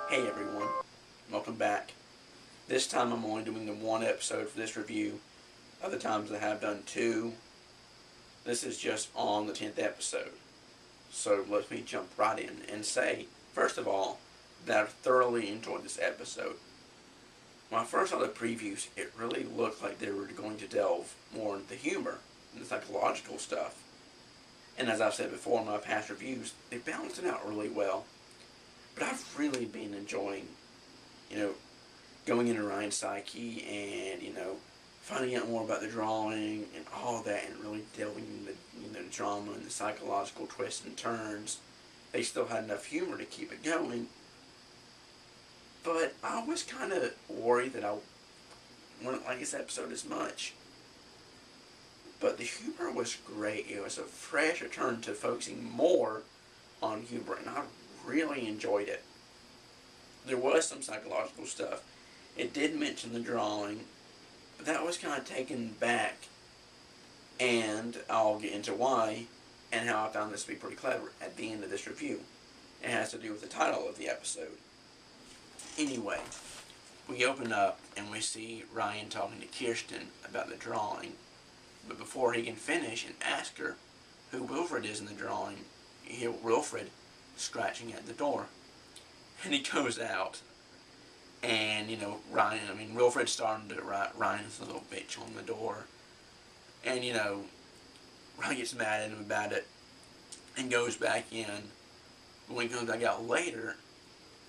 Hey everyone, welcome back. This time I'm only doing the one episode for this review. Other times I have done two. This is just on the 10th episode. So let me jump right in and say, first of all, that I thoroughly enjoyed this episode. When I first saw the previews, it really looked like they were going to delve more into the humor and the psychological stuff. And as I've said before in my past reviews, they balanced it out really well. But I've really been enjoying, going into Ryan's psyche and, finding out more about the drawing and all that and really delving into the drama and the psychological twists and turns. They still had enough humor to keep it going. But I was kind of worried that I wouldn't like this episode as much. But the humor was great. It was a fresh return to focusing more on humor, and I really enjoyed it. There was some psychological stuff. It did mention the drawing, but that was kind of taken back, and I'll get into why and how I found this to be pretty clever at the end of this review. It has to do with the title of the episode. Anyway, we open up and we see Ryan talking to Kirsten about the drawing, but before he can finish and ask her who Wilfred is in the drawing, you hear Wilfred scratching at the door. And he goes out, and, Wilfred's starting to write Ryan's little bitch on the door. And, Ryan gets mad at him about it and goes back in. But when he comes back out later,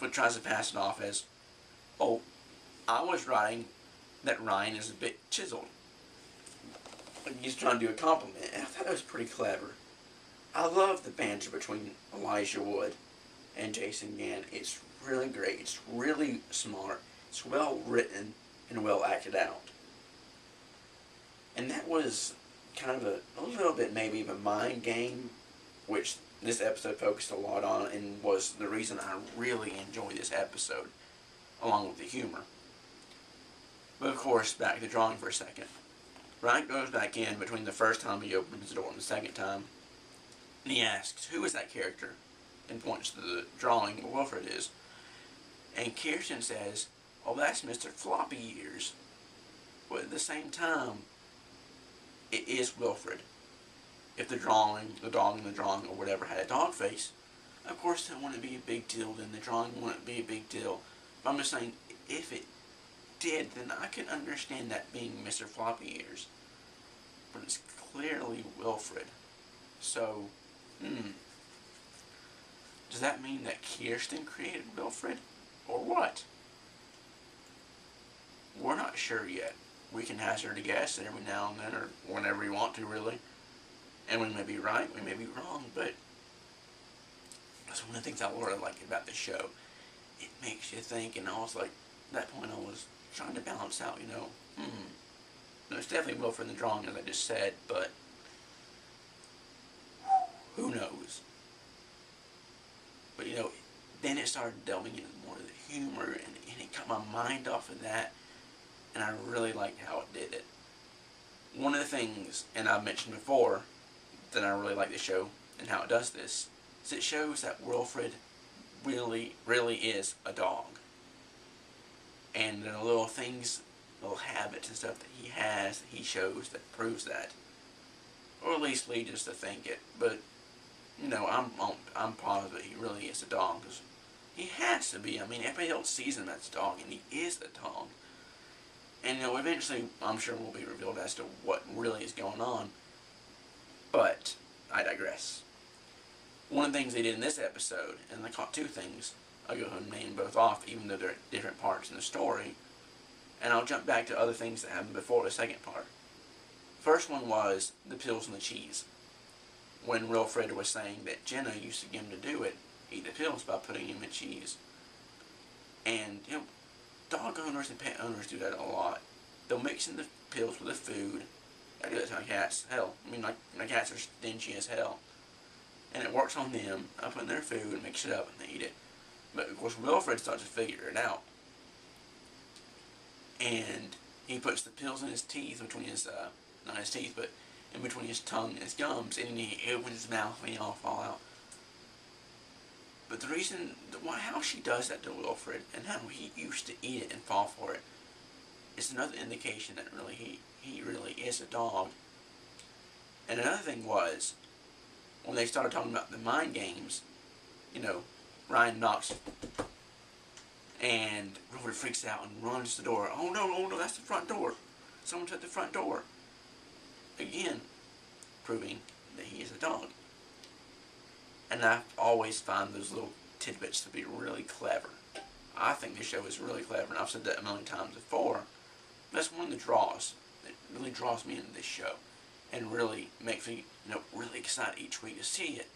Wilfred tries to pass it off as, oh, I was writing that Ryan is a bit chiseled. Like he's trying to do a compliment, and I thought that was pretty clever. I love the banter between Elijah Wood and Jason Gann. It's really great. It's really smart. It's well written and well acted out. And that was kind of a little bit maybe of a mind game, which this episode focused a lot on and was the reason I really enjoyed this episode, along with the humor. But of course, back to the drawing for a second. Ryan goes back in between the first time he opens the door and the second time, and he asks, who is that character? And points to the drawing where Wilfred is. And Kirsten says, oh, that's Mr. Floppy Ears. But at the same time, it is Wilfred. If the dog in the drawing or whatever had a dog face, of course that wouldn't be a big deal, then the drawing wouldn't be a big deal. But I'm just saying, if it did, then I could understand that being Mr. Floppy Ears. But it's clearly Wilfred. So, does that mean that Kirsten created Wilfred? Or what? We're not sure yet. We can hazard a guess every now and then, or whenever we want to, really. And we may be right, we may be wrong, but that's one of the things I really like about the show. It makes you think, and I was like, at that point I was trying to balance out, No, it's definitely Wilfred in the drawing, as I just said, but who knows? But, then it started delving into more of the humor, and it got my mind off of that, and I really liked how it did it. One of the things, and I've mentioned before, that I really like the show, and how it does this, is it shows that Wilfred really, really is a dog. And the little things, little habits and stuff that he shows that proves that. Or at least leads us to think it, but I'm positive he really is a dog, because he has to be. I mean, everybody else sees him as a dog, and he is the dog. And, eventually, I'm sure will be revealed as to what really is going on. But, I digress. One of the things they did in this episode, and they caught two things, I'll go ahead and name both off, even though they're at different parts in the story, and I'll jump back to other things that happened before the second part. First one was the pills and the cheese. When Wilfred was saying that Jenna used to get him to do it, eat the pills by putting him in cheese. And, dog owners and pet owners do that a lot. They'll mix in the pills with the food. I do that to my cats. Hell, my cats are stingy as hell. And it works on them. I put in their food and mix it up and they eat it. But, of course, Wilfred starts to figure it out. And he puts the pills in his teeth, between his, not his teeth, but in between his tongue and his gums, and he opens his mouth and they all fall out. But the reason, how she does that to Wilfred, and how he used to eat it and fall for it, is another indication that really he really is a dog. And another thing was, when they started talking about the mind games, you know, Ryan knocks, and Wilfred freaks out and runs to the door. Oh no, that's the front door. Someone's at the front door. Again, proving that he is a dog. And I always find those little tidbits to be really clever. I think this show is really clever, and I've said that a million times before. That's one of the draws that really draws me into this show, and really makes me, really excited each week to see it.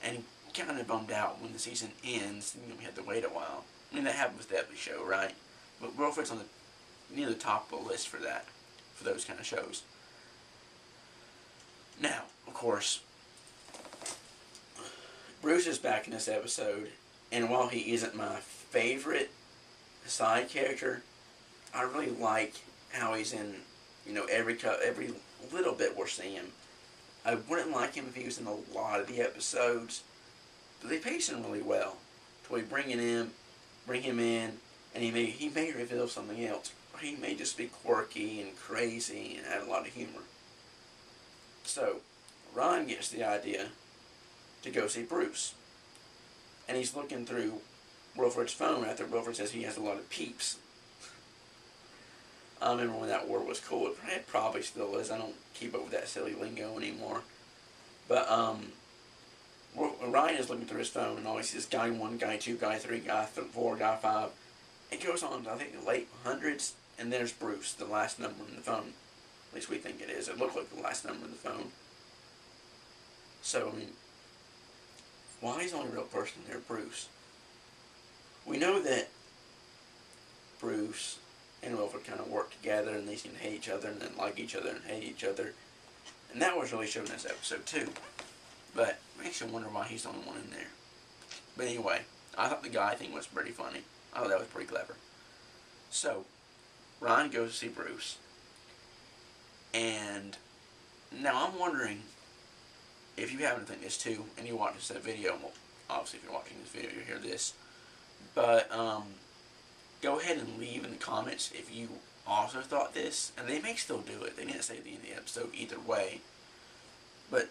And kind of bummed out when the season ends, and we have to wait a while. I mean, that happened with every show, right? But Wilfred's on near the top of the list for that, for those kind of shows. Now, of course, Bruce is back in this episode, and while he isn't my favorite side character, I really like how he's in, every little bit we're seeing him. I wouldn't like him if he was in a lot of the episodes, but they pace him really well. So we bring him in, and he may reveal something else, or he may just be quirky and crazy and add a lot of humor. So, Ryan gets the idea to go see Bruce. And he's looking through Wilfred's phone after Wilfred says he has a lot of peeps. I remember when that word was cool. It probably still is. I don't keep up with that silly lingo anymore. But Ryan is looking through his phone and always sees guy 1, guy 2, guy 3, guy 4, guy 5. It goes on to, I think, the late hundreds. And there's Bruce, the last number in the phone. At least we think it is. It looked like the last number in the phone. So, I mean, why is the only real person there Bruce? We know that Bruce and Wilfred kind of work together, and they seem to hate each other, and then like each other and hate each other. And that was really shown in this episode too. But it makes you wonder why he's the only one in there. But anyway, I thought the guy thing was pretty funny. I thought that was pretty clever. So, Ryan goes to see Bruce. And now I'm wondering, if you happen to think this too, and you watch this video, well, obviously if you're watching this video, you'll hear this. But, go ahead and leave in the comments if you also thought this. And they may still do it. They didn't say at the end of the episode either way. But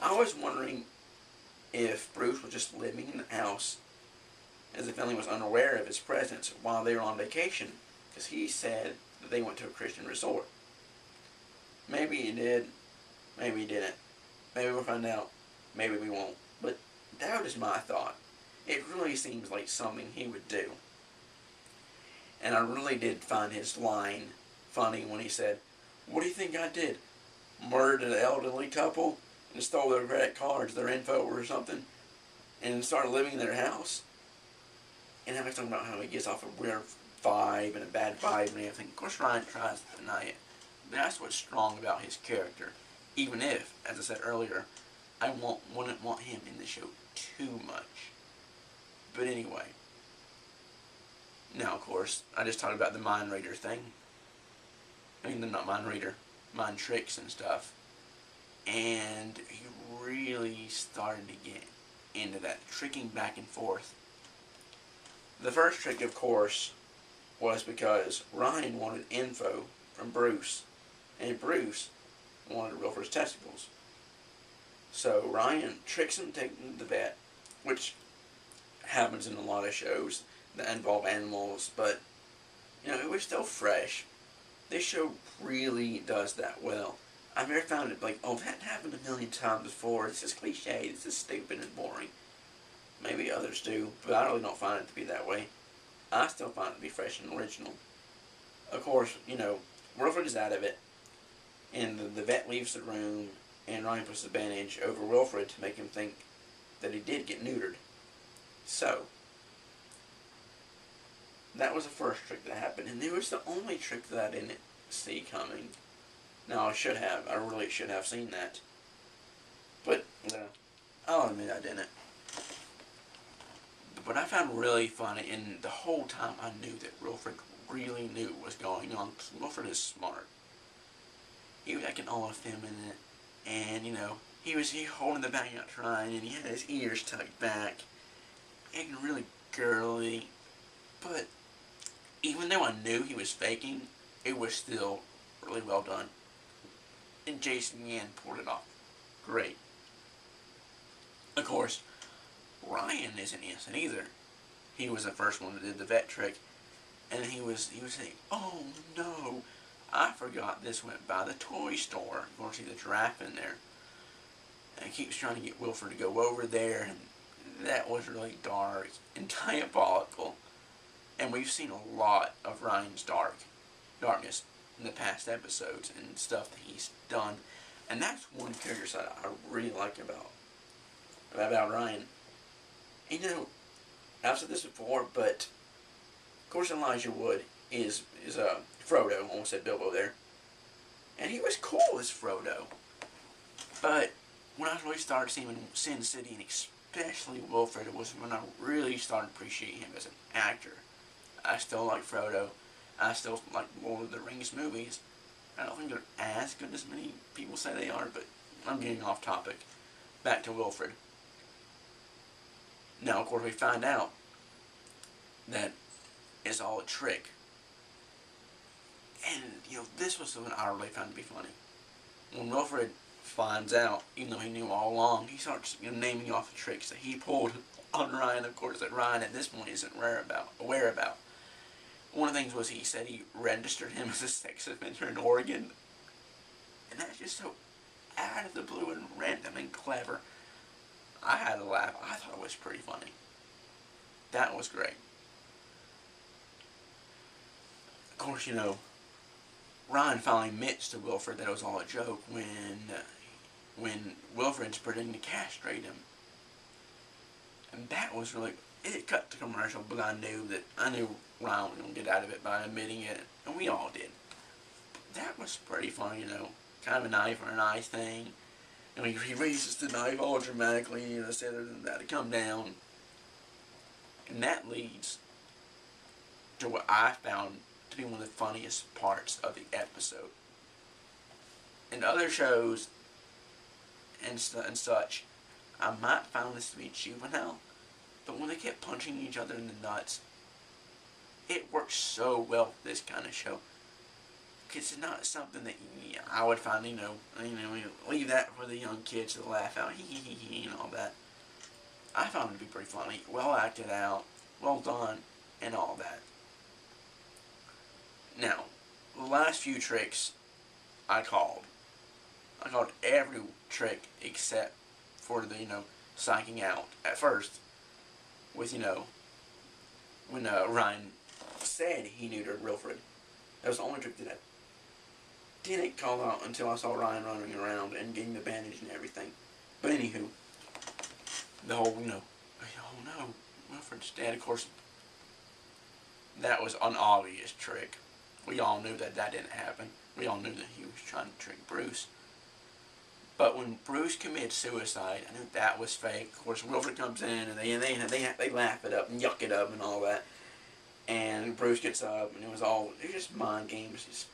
I was wondering if Bruce was just living in the house as if Ellie was unaware of his presence while they were on vacation. Because he said that they went to a Christian resort. Maybe he did. Maybe he didn't. Maybe we'll find out. Maybe we won't. But that was my thought. It really seems like something he would do. And I really did find his line funny when he said, "What do you think I did? Murdered an elderly couple and stole their credit cards, their info or something, and started living in their house?" And I was talking about how he gets off a weird vibe and a bad vibe and everything. Of course, Ryan tries to deny it. But that's what's strong about his character. Even if, as I said earlier, I wouldn't want him in the show too much. But anyway. Now, of course, I just talked about the mind reader thing. I mean, not mind reader, mind tricks and stuff. And he really started to get into that tricking back and forth. The first trick, of course, was because Ryan wanted info from Bruce. And Bruce wanted Wilfred's testicles. So Ryan tricks him to take him to the vet, which happens in a lot of shows that involve animals, but, it was still fresh. This show really does that well. I've never found it like, oh, that happened a million times before. This is cliche. This is stupid and boring. Maybe others do, but I really don't find it to be that way. I still find it to be fresh and original. Of course, Wilfred is out of it, and the vet leaves the room, and Ryan puts the bandage over Wilfred to make him think that he did get neutered. So, that was the first trick that happened, and it was the only trick that I didn't see coming. Now, I really should have seen that. But, I'll admit I didn't. But I found really funny, and the whole time I knew that Wilfred really knew what was going on, because Wilfred is smart. He was acting all effeminate, and, he was holding the bag out trying, and he had his ears tucked back, acting really girly, but even though I knew he was faking, it was still really well done. And Jason Yan pulled it off. Great. Of course, Ryan isn't innocent either. He was the first one that did the vet trick, and he was saying, "Oh no, I forgot this went by the toy store." Of course, see the giraffe in there, and he keeps trying to get Wilfred to go over there, and that was really dark and diabolical. And we've seen a lot of Ryan's darkness in the past episodes and stuff that he's done, and that's one character side I really like about Ryan. And, you know, I've said this before, but of course Elijah Wood is Frodo. Almost said Bilbo there, and he was cool as Frodo. But when I really started seeing Sin City, and especially Wilfred, it was when I really started appreciating him as an actor. I still like Frodo. I still like Lord of the Rings movies. I don't think they're as good as many people say they are, but I'm getting off topic. Back to Wilfred. Now, of course, we find out that it's all a trick. And, you know, this was something I really found to be funny. When Wilfred finds out, even though he knew all along, he starts, you know, naming off the tricks that he pulled on Ryan, of course, that Ryan at this point isn't aware about. One of the things was he said he registered him as a sex offender in Oregon. And that's just so out of the blue and random and clever. I had to laugh. I thought it was pretty funny. That was great. Of course, you know, Ryan finally admits to Wilfred that it was all a joke when Wilfred's pretending to castrate him. And that was really, it cut to commercial, but I knew Ryan was going to get out of it by admitting it, and we all did. That was pretty funny, you know, kind of a knife or an eye thing. And he raises the knife all dramatically, you know, instead of that to come down. And that leads to what I found to be one of the funniest parts of the episode. In other shows and such, I might find this to be juvenile, but when they kept punching each other in the nuts, it works so well for this kind of show. Because it's not something that I would find, you know, leave that for the young kids to laugh out, and all that. I found it to be pretty funny, well acted out, well done, and all that. Now, the last few tricks I called every trick except for the, you know, psyching out at first with, you know, when Ryan said he neutered Wilfred. That was the only trick that I didn't call out until I saw Ryan running around and getting the bandage and everything. But anywho, the whole, you know, oh no, Wilfred's dead. Of course, that was an obvious trick. We all knew that didn't happen. We all knew that he was trying to trick Bruce. But when Bruce committed suicide, I knew that was fake. Of course, Wilfred comes in and they laugh it up and yuck it up and all that. And Bruce gets up and it was just mind games, just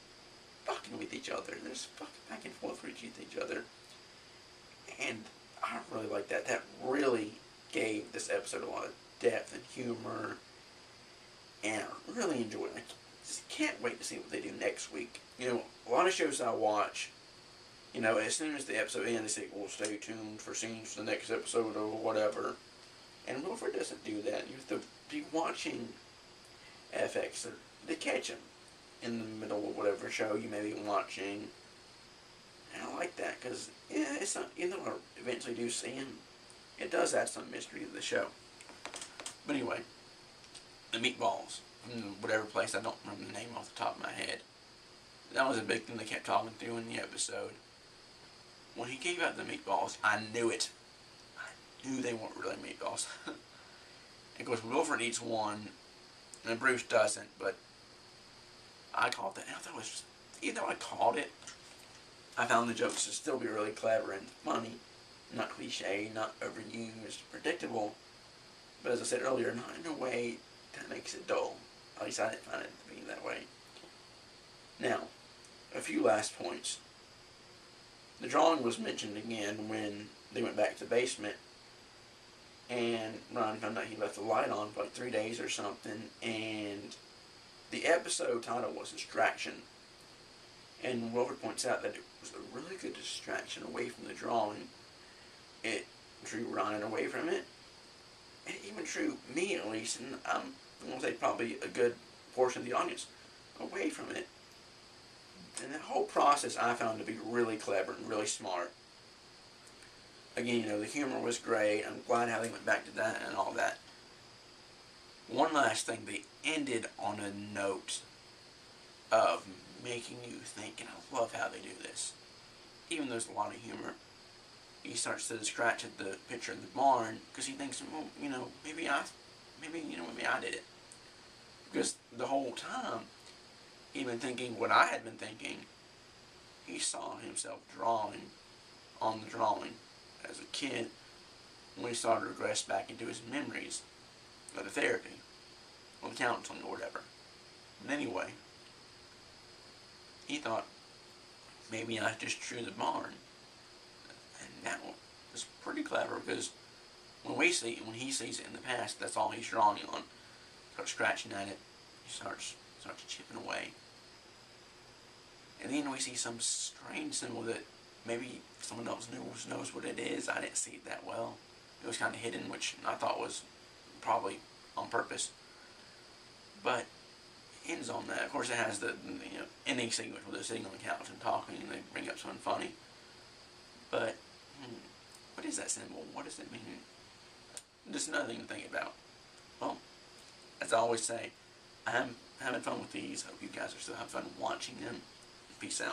fucking with each other. They're just fucking back and forth with each other. And I really like that. That really gave this episode a lot of depth and humor. And I really enjoyed it. I just can't wait to see what they do next week. You know, a lot of shows I watch, you know, as soon as the episode ends, they say, well, stay tuned for scenes for the next episode or whatever. And Wilfred doesn't do that. You have to be watching FX to catch him in the middle of whatever show you may be watching. And I like that because, yeah, it's not, even though I eventually do see him, it does add some mystery to the show. But anyway, the meatballs from whatever place, I don't remember the name off the top of my head. That was a big thing they kept talking through in the episode. When he gave out the meatballs, I knew it. I knew they weren't really meatballs. And of course, Wilfred eats one, and Bruce doesn't, but I called that. And I thought it was, even though I called it, I found the jokes to still be really clever and funny. Not cliche, not overused, predictable. But as I said earlier, not in a way that makes it dull. At least I didn't find it to be that way. Now, a few last points. The drawing was mentioned again when they went back to the basement. and Ryan found out he left the light on for like 3 days or something, and the episode title was Distraction. And Wilfred points out that it was a really good distraction away from the drawing. It drew Ryan away from it, and it even drew me, at least, and I'm going to say probably a good portion of the audience, away from it. And that whole process I found to be really clever and really smart. Again, the humor was great. I'm glad how they went back to that and all that. One last thing, they ended on a note of making you think, and I love how they do this. Even though there's a lot of humor, he starts to scratch at the picture of the barn because he thinks, well, maybe I did it. Because the whole time, he'd been thinking what I had been thinking. He saw himself drawing on the drawing as a kid when he started to regress back into his memories of the therapy or the counseling or whatever. But anyway, he thought maybe I just drew the barn, and that was pretty clever because when he sees it in the past, that's all he's drawing on. Starts scratching at it, he starts chipping away, and then we see some strange symbol that maybe someone else knows what it is. I didn't see it that well. It was kind of hidden, which I thought was probably on purpose. But it ends on that. Of course, it has the ending sequence where they're sitting on the couch and talking, and they bring up something funny. But what is that symbol? What does it mean? Just another thing to think about. Well, as I always say, I'm having fun with these. Hope you guys are still having fun watching them. Peace out.